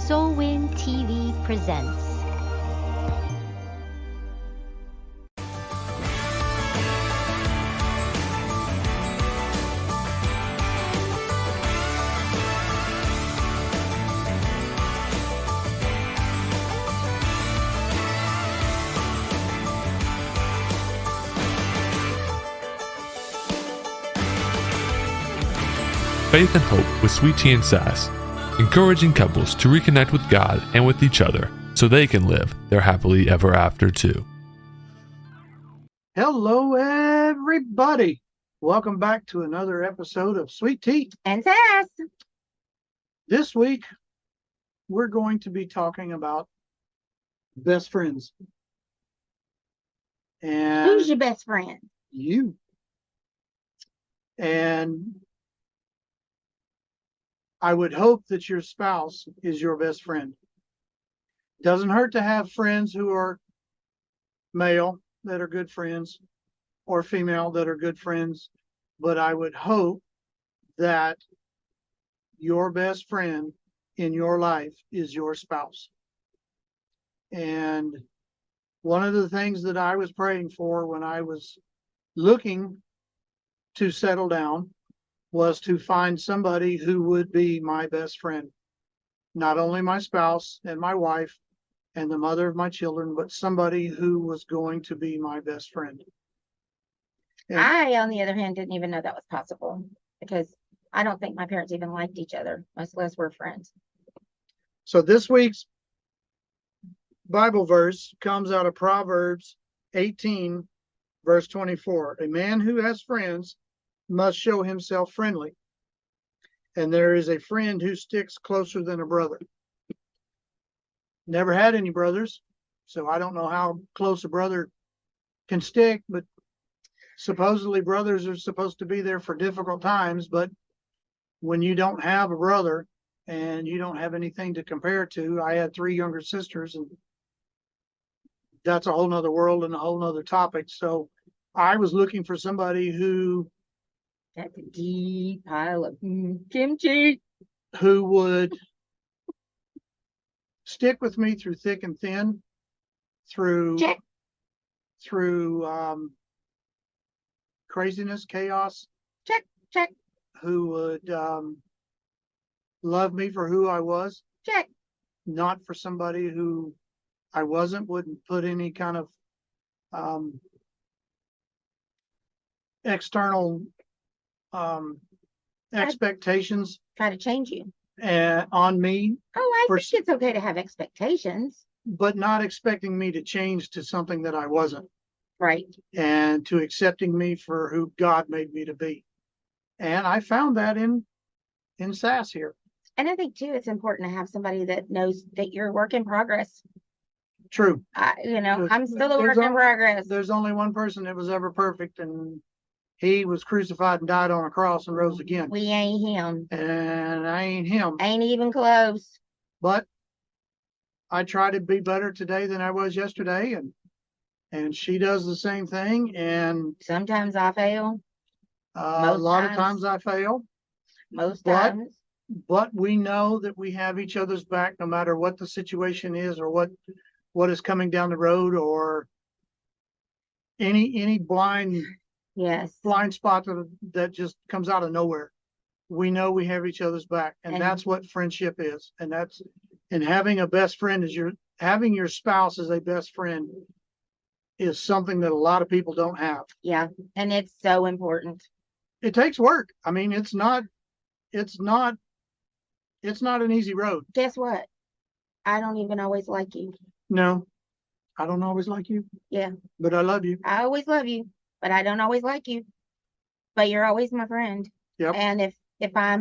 SOLWIN TV presents. Faith and Hope with Sweet Tea Sass, encouraging couples to reconnect with God and with each other so they can live their happily ever after too. Hello, everybody. Welcome back to another episode of Sweet Tea and Sass. This week, we're going to be talking about best friends. And who's your best friend? You. And I would hope that your spouse is your best friend. Doesn't hurt to have friends who are male that are good friends or female that are good friends, but I would hope that your best friend in your life is your spouse. And one of the things that I was praying for when I was looking to settle down was to find somebody who would be my best friend. Not only my spouse and my wife and the mother of my children, but somebody who was going to be my best friend. And I, on the other hand, didn't even know that was possible because I don't think my parents even liked each other, much less were friends. so this week's Bible verse comes out of Proverbs 18, verse 24. A man who has friends must show himself friendly, and there is a friend who sticks closer than a brother. Never had any brothers, so I don't know how close a brother can stick, but supposedly brothers are supposed to be there for difficult times. But when you don't have a brother and you don't have anything to compare to, I had 3 younger sisters, and that's a whole nother world and a whole nother topic. So I was looking for somebody who That's a deep pile of kimchi. who would stick with me through thick and thin, through Check. Craziness, chaos, Check. who would love me for who I was, Check. not for somebody who I wasn't, wouldn't put any kind of external expectations Try to change you. on me, Oh, I For think it's okay to have expectations. but not expecting me to change to something that I wasn't, Right. and to accepting me for who God made me to be. And I found that in Sass here. And I think, too, it's important to have somebody that knows that you're a work in progress. True. I'm still a There's work in progress. There's only one person that was ever perfect, and he was crucified and died on a cross and rose again. We ain't him. And I ain't him. Ain't even close. But I try to be better today than I was yesterday, and she does the same thing. And Sometimes I fail. a lot of times. times I fail, Most But- times. but we know that we have each other's back no matter what the situation is or what is coming down the road, or any blind Yes. spot that just comes out of nowhere. We know we have each other's back, and And- that's what friendship is. And having a best friend having your spouse as a best friend is something that a lot of people don't have. Yeah. And it's so important. It takes work. I mean, it's not an easy road. Guess what? I don't even always like you. No, I don't always like you. Yeah. But I love you. I always love you, but I don't always like you. But you're always my friend. Yep. And if I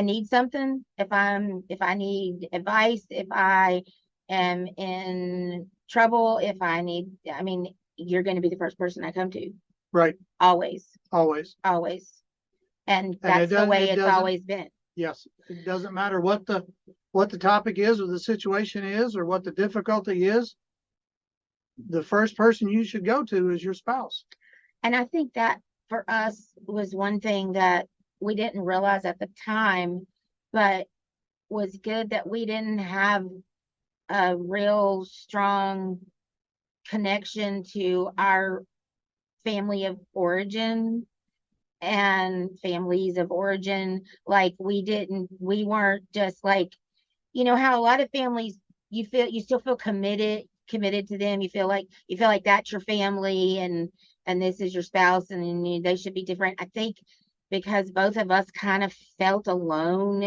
need something, if I need advice, if I am in trouble, you're going to be the first person I come to. Right. Always. Always. And it that's the does- way it it's doesn't- always been. Yes. It doesn't matter what the topic is or the situation is or what the difficulty is. The first person you should go to is your spouse. And I think that for us was one thing that we didn't realize at the time, but was good that we didn't have a real strong connection to our family of origin and families of origin. Like we weren't just like, you know how a lot of families, you still feel committed to them. You feel like that's your family, and this is your spouse, and they should be different. I think because both of us kind of felt alone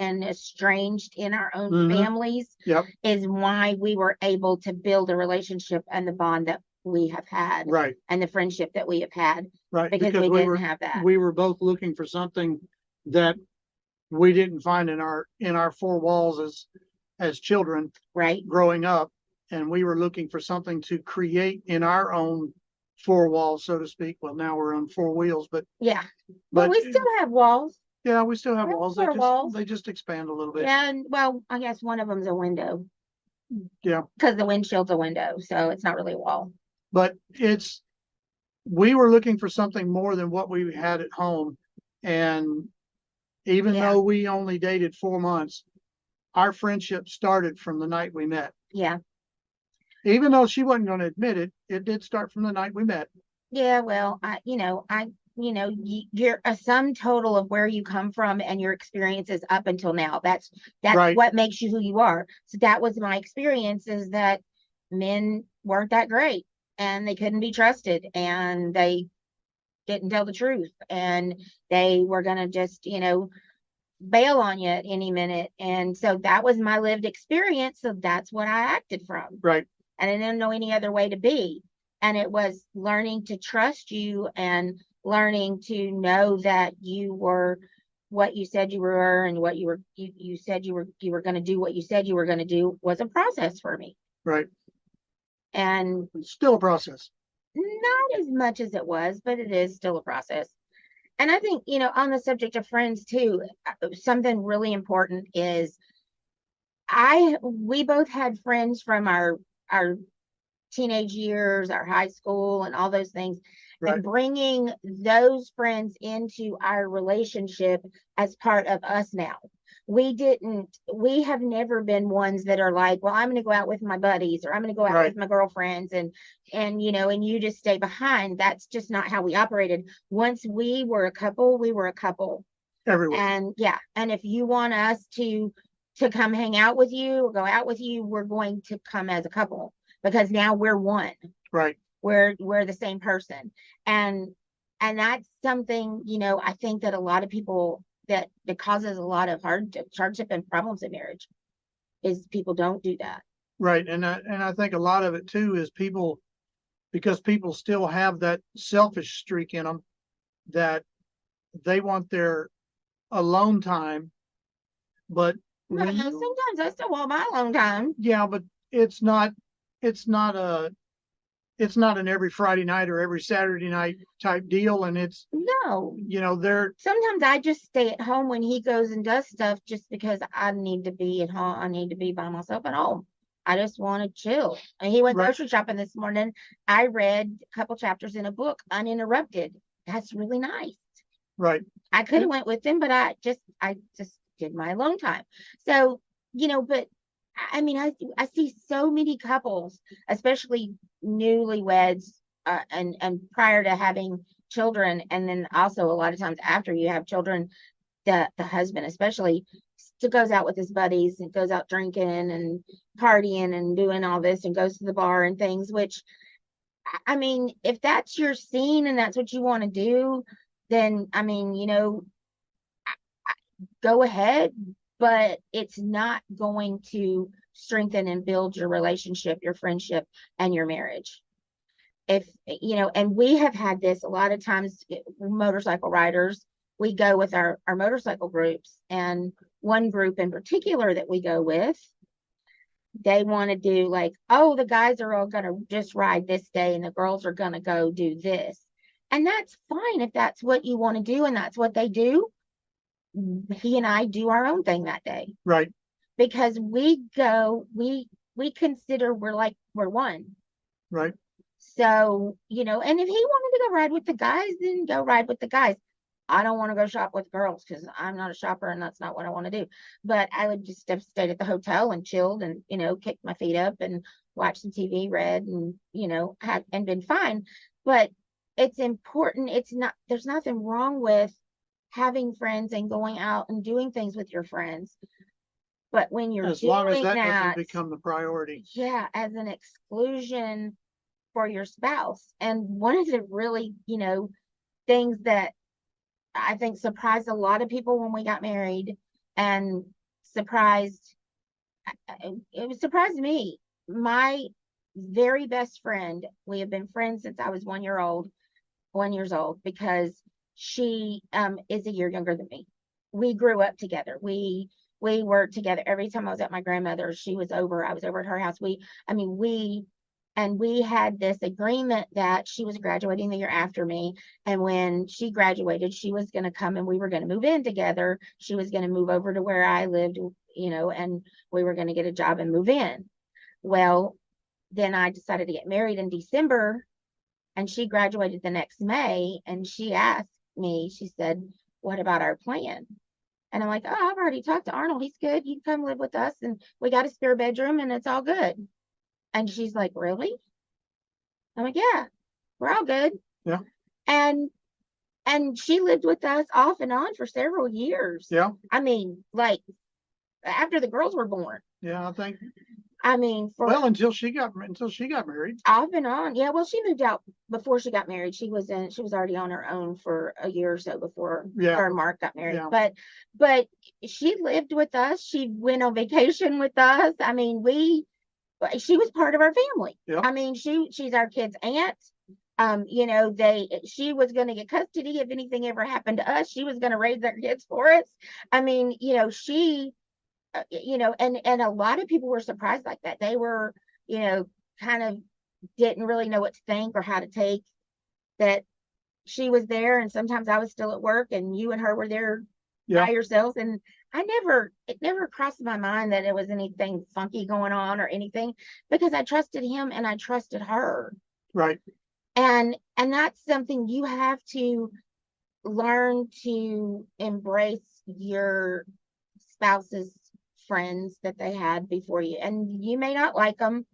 and estranged in our own families, Yep. is why we were able to build a relationship and the bond that we have had, Right. and the friendship that we have had, Right. because we didn't have that. We were both looking for something that we didn't find in our four walls as children, Right. growing up, and we were looking for something to create in our own four walls, so to speak. Well, now we're on four wheels, but Yeah. But we still have walls. yeah, we still have We have walls. four walls. They just expand a little bit. Yeah, and well, I guess one of them's a window. Yeah. Because the windshield's a window, so it's not really a wall. But we were looking for something more than what we had at home. And even Yeah. though we only dated 4 months, our friendship started from the night we met. Yeah. Even though she wasn't going to admit it, it did start from the night we met. Yeah, well, you're a sum total of where you come from and your experiences up until now. That's Right. what makes you who you are. So that was my experience, is that men weren't that great, and they couldn't be trusted, and they didn't tell the truth, and they were gonna just, bail on you at any minute. And so that was my lived experience. So that's what I acted from. Right. And I didn't know any other way to be. And it was learning to trust you and learning to know that you were what you said you were, and what you said you were going to do what you said you were going to do, was a process for me. Right. And It's still a process. not as much as it was, but it is still a process. And I think, on the subject of friends too, something really important is we both had friends from our teenage years, our high school, and all those things. Right. And bringing those friends into our relationship as part of us now. We have never been ones that are like, well, I'm going to go out with my buddies, or I'm going to go out Right. with my girlfriends, and you just stay behind. That's just not how we operated. Once we were a couple, we were a couple. Everywhere. And yeah, and if you want us to come hang out with you or go out with you, we're going to come as a couple, because now we're one. Right. We're the same person. And that's something, I think that a lot of people, that causes a lot of hardship and problems in marriage, is people don't do that. Right. And I think a lot of it too is because people still have that selfish streak in them, that they want their alone time. But Sometimes I still want my alone time. Yeah, but it's not an every Friday night or every Saturday night type deal. And it's, No. Sometimes I just stay at home when he goes and does stuff, just because I need to be at home. I need to be by myself at home. I just want to chill. And he went Right. grocery shopping this morning. I read a couple chapters in a book uninterrupted. That's really nice. Right. I could have went with him, but I just did my alone time. So, but I mean, I see so many couples, especially newlyweds, and prior to having children, and then also a lot of times after you have children, the husband especially still goes out with his buddies and goes out drinking and partying and doing all this, and goes to the bar and things, which, I mean, if that's your scene and that's what you want to do, then, I mean, go ahead, but it's not going to strengthen and build your relationship, your friendship, and your marriage. If, and we have had this a lot of times, motorcycle riders, we go with our motorcycle groups, and one group in particular that we go with, they want to do like, oh, the guys are all going to just ride this day and the girls are going to go do this. And that's fine if that's what you want to do and that's what they do. He and I do our own thing that day. Right. Because we consider we're one. Right. So, and if he wanted to go ride with the guys, then go ride with the guys. I don't want to go shop with girls because I'm not a shopper and that's not what I want to do. But I would just have stayed at the hotel and chilled and, kicked my feet up and watched some TV, read, and, had and been fine. But it's important. There's nothing wrong with having friends and going out and doing things with your friends. But when you're As long as doing that that, doesn't become the priority. yeah, as an exclusion for your spouse. And one of the really, things that I think surprised a lot of people when we got married, and it was surprised me. My very best friend, we have been friends since I was 1 years old, because she is a year younger than me. We grew up together. We worked together. Every time I was at my grandmother's, she was over, I was over at her house. We had this agreement that she was graduating the year after me. And when she graduated, she was going to come and we were going to move in together. She was going to move over to where I lived, and we were going to get a job and move in. Well, then I decided to get married in December, and she graduated the next May. And she asked me, she said, "What about our plan?" And I'm like, "Oh, I've already talked to Arnold. He's good. You can come live with us, and we got a spare bedroom and it's all good." And she's like, "Really?" I'm like, "Yeah, we're all good." Yeah. And she lived with us off and on for several years. Yeah. I mean, like after the girls were born. Yeah, I think. Until she got married. Off and on. Yeah, well, she moved out before she got married. She was already on her own for a year or so before her and Mark got married. Yeah. But she lived with us. She went on vacation with us. I mean, she was part of our family. Yeah. I mean, she's our kid's aunt. She was going to get custody if anything ever happened to us. She was going to raise their kids for us. I mean, she and a lot of people were surprised like that. They were, kind of didn't really know what to think or how to take that she was there. And sometimes I was still at work and you and her were there by yourselves. And it never crossed my mind that it was anything funky going on or anything, because I trusted him and I trusted her. Right. And that's something you have to learn to embrace your spouse's friends that they had before you. And you may not like them.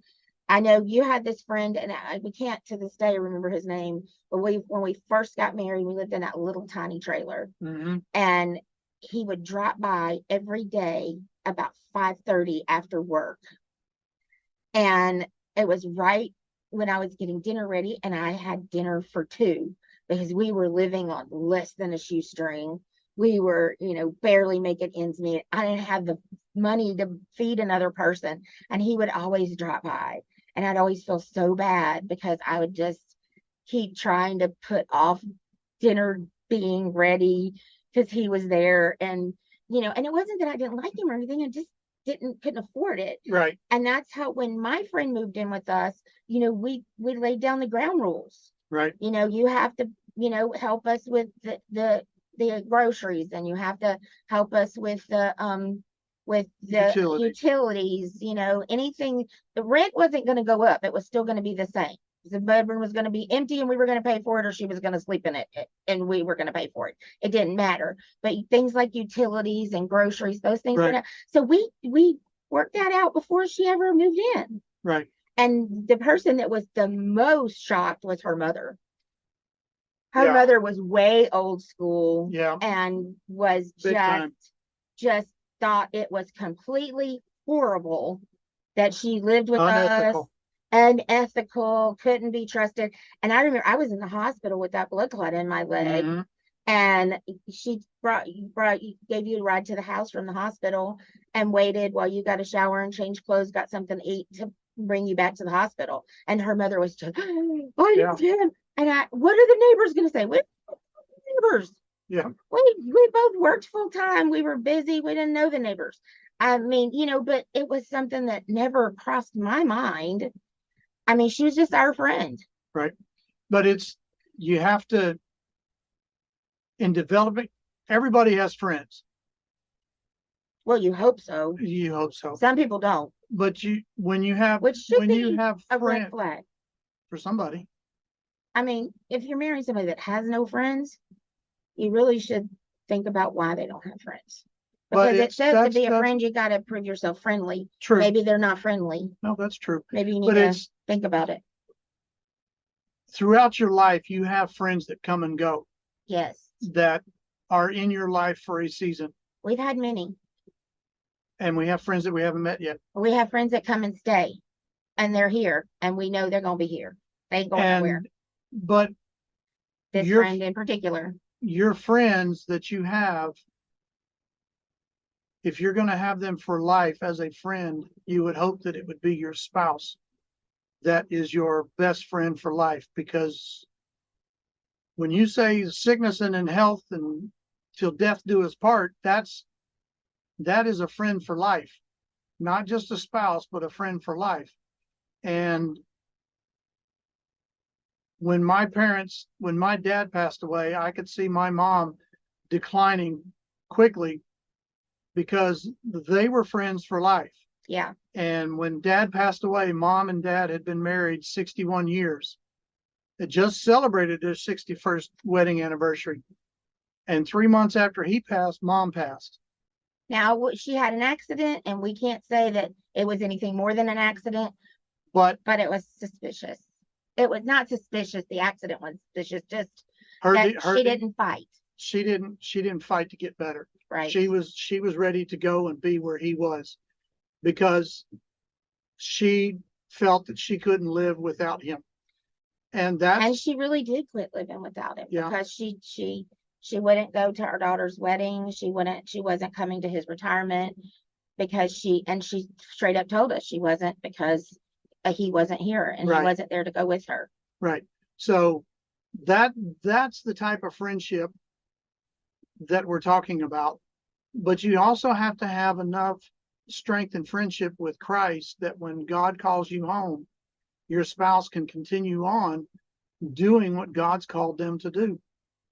I know you had this friend, and we can't to this day remember his name, but when we first got married, we lived in that little tiny trailer. Mm-hmm. And he would drop by every day about 5:30 after work. And it was right when I was getting dinner ready, and I had dinner for two because we were living on less than a shoestring. We were, barely making ends meet. I didn't have the money to feed another person. And he would always drop by. And I'd always feel so bad because I would just keep trying to put off dinner being ready because he was there. And, and it wasn't that I didn't like him or anything. I just couldn't afford it. Right. And that's how, when my friend moved in with us, we laid down the ground rules. Right. You have to, help us with the groceries, and you have to help us with the utilities, anything. The rent wasn't going to go up. It was still going to be the same. The bedroom was going to be empty and we were going to pay for it, or she was going to sleep in it and we were going to pay for it. It didn't matter. But things like utilities and groceries, those things. Right. So we worked that out before she ever moved in. Right. And the person that was the most shocked was her mother. Her mother was way old school. Yeah. And was just thought it was completely horrible that she lived with us. Unethical, couldn't be trusted. And I remember I was in the hospital with that blood clot in my leg. Mm-hmm. And she gave you a ride to the house from the hospital and waited while you got a shower and changed clothes, got something to eat to bring you back to the hospital. And her mother was just, And what are the neighbors going to say? What neighbors? Yeah. We both worked full time. We were busy. We didn't know the neighbors. I mean, but it was something that never crossed my mind. I mean, she was just our friend. Right. But you have to, in developing, everybody has friends. Well, you hope so. You hope so. Some people don't. But when you have a red flag for somebody. I mean, if you're marrying somebody that has no friends, you really should think about why they don't have friends. But Because it says to be a that's friend, you got to prove yourself friendly. true. Maybe they're not friendly. No, that's true. Maybe you need But to it's think about it. throughout your life, you have friends that come and go, Yes. that are in your life for a season. We've had many. And we have friends that we haven't met yet. We have friends that come and stay, and they're here, and we know they're going to be here. They ain't going nowhere. But This your friend in particular. your friends that you have, if you're going to have them for life as a friend, you would hope that it would be your spouse that is your best friend for life. Because when you say sickness and in health and till death do us part, that is a friend for life, not just a spouse, but a friend for life. And when my dad passed away, I could see my mom declining quickly because they were friends for life. Yeah. And when dad passed away, mom and dad had been married 61 years. They just celebrated their 61st wedding anniversary. And 3 months after he passed, mom passed. Now, she had an accident, and we can't say that it was anything more than an accident, But but it was suspicious. It was not suspicious. The accident was suspicious. Just her, that her she didn't fight. she didn't fight to get better. Right. She was ready to go and be where he was, because she felt that she couldn't live without him. And she really did quit living without him. Yeah. Because she wouldn't go to our daughter's wedding. She wasn't coming to his retirement because she straight up told us she wasn't, because he wasn't here and Right. he wasn't there to go with her. Right. So that's the type of friendship that we're talking about. But you also have to have enough strength and friendship with Christ that when God calls you home, your spouse can continue on doing what God's called them to do.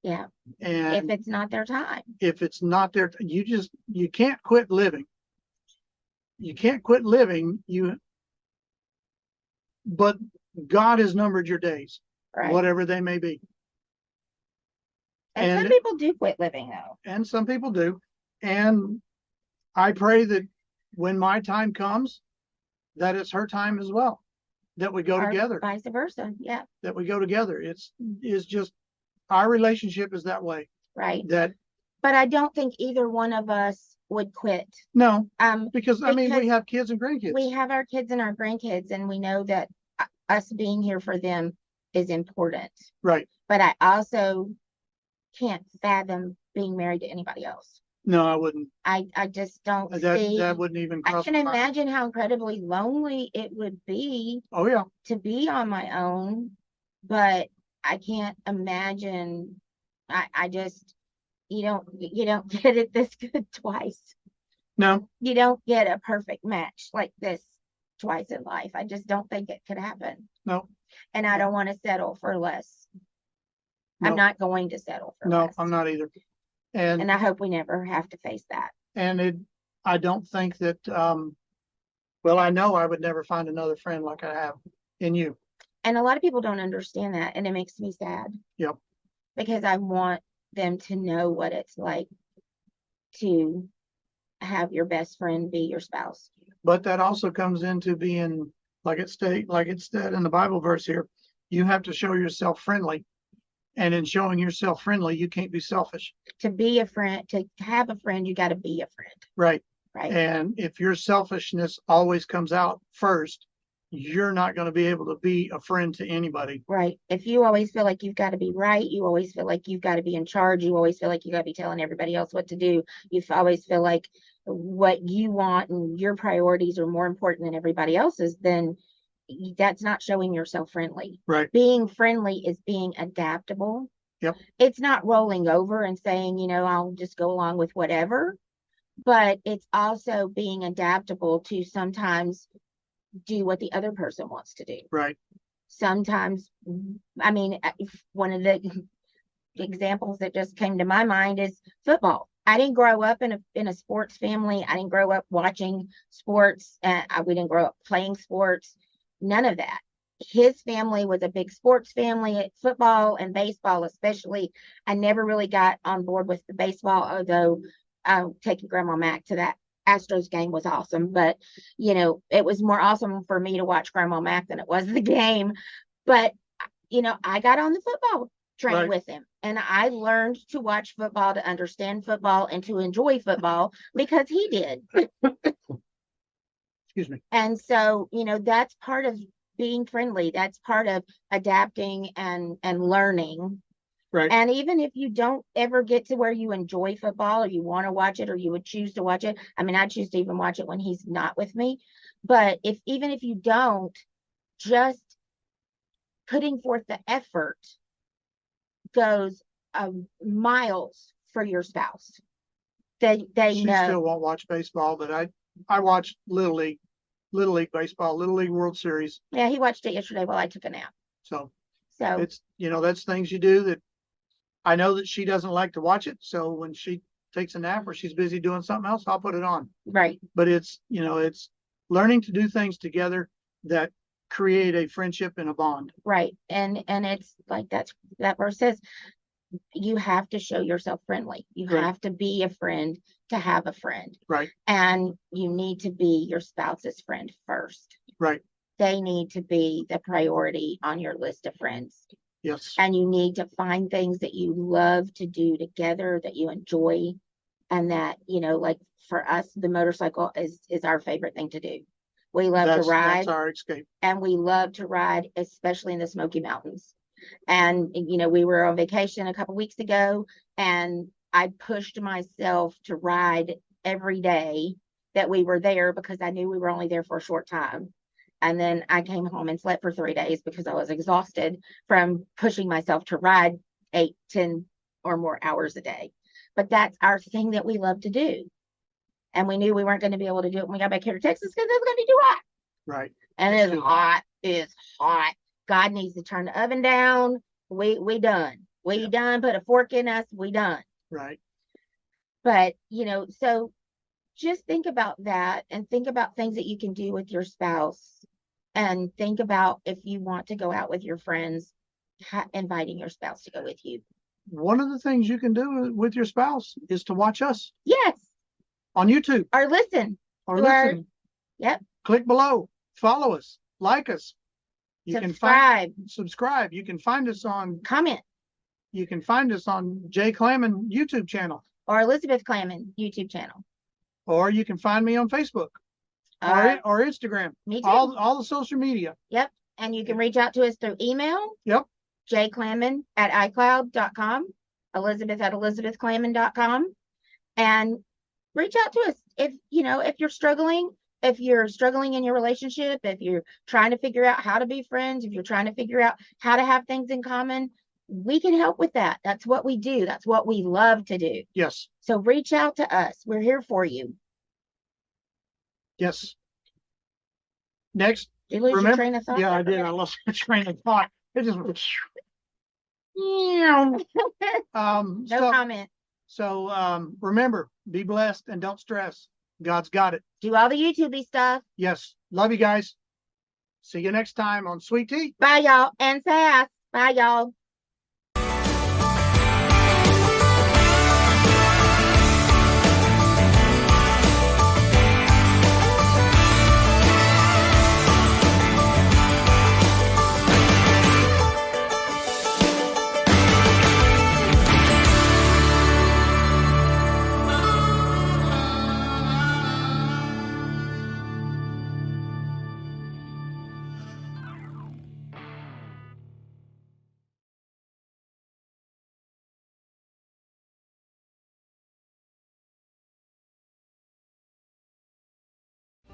Yeah. And If it's not their time. if it's not there, you can't quit living. You can't quit living. But God has numbered your days, Right. whatever they may be. And some people do quit living though. And some people do. And I pray that when my time comes, that it's her time as well, that we go Or together, vice versa. Yeah. that we go together. It's just, our relationship is that way. Right. That, But I don't think either one of us would quit. no, Um, because I mean, we have kids and grandkids. we have our kids and our grandkids, and we know that us being here for them is important. Right. But I also can't fathom being married to anybody else. No, I wouldn't. I just don't see. That wouldn't even I cross can my mind. imagine how incredibly lonely it would be Oh yeah. to be on my own, but I can't imagine. I just, you don't get it this good twice. No. You don't get a perfect match like this twice in life. I just don't think it could happen. No. And I don't want to settle for less. I'm No. not going to settle for No, less. I'm not either. And I hope we never have to face that. I don't think that, well, I know I would never find another friend like I have in you. And a lot of people don't understand that, and it makes me sad. Yep. Because I want them to know what it's like to have your best friend be your spouse. But that also comes into being, like it said in the Bible verse here, you have to show yourself friendly. And in showing yourself friendly, you can't be selfish. To be a friend, to have a friend, you got to be a friend. Right. Right. And if your selfishness always comes out first, you're not going to be able to be a friend to anybody. Right. If you always feel like you've got to be right, you always feel like you've got to be in charge, you always feel like you got to be telling everybody else what to do, you always feel like what you want and your priorities are more important than everybody else's, then that's not showing yourself friendly. Right. Being friendly is being adaptable. Yep. It's not rolling over and saying, I'll just go along with whatever, but it's also being adaptable to sometimes do what the other person wants to do. Right. Sometimes, I mean, one of the examples that just came to my mind is football. I didn't grow up in a sports family. I didn't grow up watching sports. We didn't grow up playing sports. None of that. his family was a big sports family, football and baseball especially. I never really got on board with the baseball, although taking Grandma Mac to that Astros game was awesome. But, you know, it was more awesome for me to watch Grandma Mac than it was the game. But, you know, I got on the football train Right. with him, and I learned to watch football, to understand football, and to enjoy football because he did. Excuse me. And so, you know, that's part of being friendly. That's part of adapting and learning. Right. And even if you don't ever get to where you enjoy football, or you want to watch it, or you would choose to watch it. I mean, I choose to even watch it when he's not with me. But even if you don't, just putting forth the effort goes miles for your spouse. They She know. still won't watch baseball, but I watch Little League baseball, Little League World Series. Yeah, he watched it yesterday while I took a nap. So So it's, you know, that's things you do that I know that she doesn't like to watch it. So when she takes a nap or she's busy doing something else, I'll put it on. right. But it's, you know, it's learning to do things together that create a friendship and a bond. Right. And it's like that verse says, you have to show yourself friendly. You Right. have to be a friend to have a friend. Right. And you need to be your spouse's friend first. Right. They need to be the priority on your list of friends. Yes. And you need to find things that you love to do together, that you enjoy. And that, you know, like for us, the motorcycle is our favorite thing to do. We love to ride. That's our escape. And we love to ride, especially in the Smoky Mountains. And, you know, we were on vacation a couple weeks ago, and I pushed myself to ride every day that we were there because I knew we were only there for a short time. And then I came home and slept for 3 days because I was exhausted from pushing myself to ride 8, 10 or more hours a day. But that's our thing that we love to do. And we knew we weren't going to be able to do it when we got back here to Texas because it's going to be too hot. Right. And It's it's too hot. It's hot. God needs to turn the oven down. We done. We done. Put a fork in us. We done. Right. But, you know, so just think about that, and think about things that you can do with your spouse, and think about if you want to go out with your friends, inviting your spouse to go with you. One of the things you can do with your spouse is to watch us Yes. on YouTube Or listen. or to listen. Yep. Click below, follow us, like us. You can subscribe. You can find us on Comment. You can find us on Jay Clamon YouTube channel, Or Elizabeth Clamon YouTube channel. or you can find me on Facebook or Instagram. Me too. All the social media. Yep. And you can reach out to us through email. Yep. jclamon@icloud.com, elizabeth@elizabethclamon.com, and reach out to us if you're struggling in your relationship, if you're trying to figure out how to be friends, if you're trying to figure out how to have things in common. We can help with that. That's what we do. That's what we love to do. Yes. So reach out to us. We're here for you. Yes. Next. Did you lose your Remember? train of thought? Yeah, I did. I lost my train of thought. It just went. No comment. So remember, be blessed and don't stress. God's got it. Do all the YouTube stuff. Yes. Love you guys. See you next time on Sweet Tea. Bye, y'all. And Sass. Bye, y'all.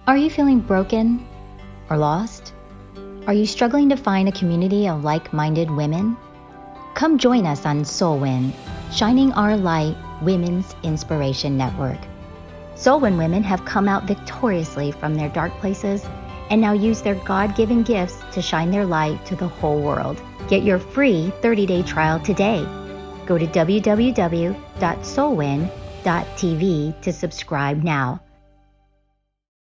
Are you feeling broken or lost? Are you struggling to find a community of like-minded women? Come join us on SOLWIN, Shining Our Light Women's Inspiration Network. SOLWIN women have come out victoriously from their dark places and now use their God-given gifts to shine their light to the whole world. Get your free 30-day trial today. Go to www.solwin.tv to subscribe now.